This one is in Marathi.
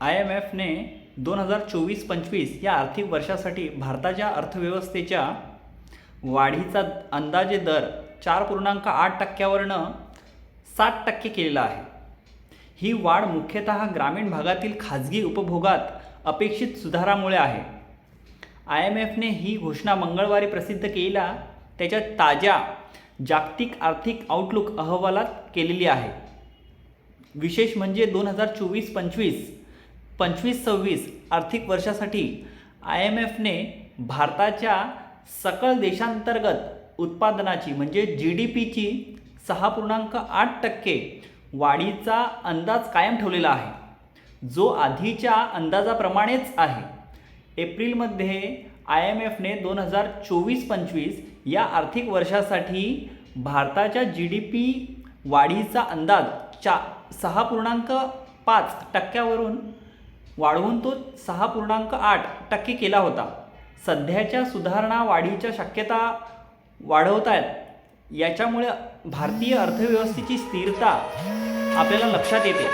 IMFने 2024-25 या आर्थिक वर्षासाठी भारताच्या अर्थव्यवस्थेच्या वाढीचा अंदाजे दर 4.8%वरनं 7% केलेला आहे. ही वाढ मुख्यतः ग्रामीण भागातील खाजगी उपभोगात अपेक्षित सुधारामुळे आहे. IMFने ही घोषणा मंगळवारी प्रसिद्ध केलेल्या त्याच्या ताज्या जागतिक आर्थिक आउटलुक अहवालात केलेली आहे. विशेष म्हणजे 2024-25 आर्थिक वर्षासाठी IMFने भारताच्या सकल देशांतर्गत उत्पादनाची म्हणजे GDPची 6.8% वाढीचा अंदाज कायम ठेवलेला आहे, जो आधीच्या अंदाजाप्रमाणेच आहे. एप्रिलमध्ये IMFने 2024-25 या आर्थिक वर्षासाठी भारताच्या GDP वाढीचा अंदाज 6.5%वरून वाढवून तो 6.8% केला होता. सध्याच्या सुधारणा वाढीच्या शक्यता वाढवत आहेत. याच्यामुळे भारतीय अर्थव्यवस्थेची स्थिरता आपल्याला लक्षात येते.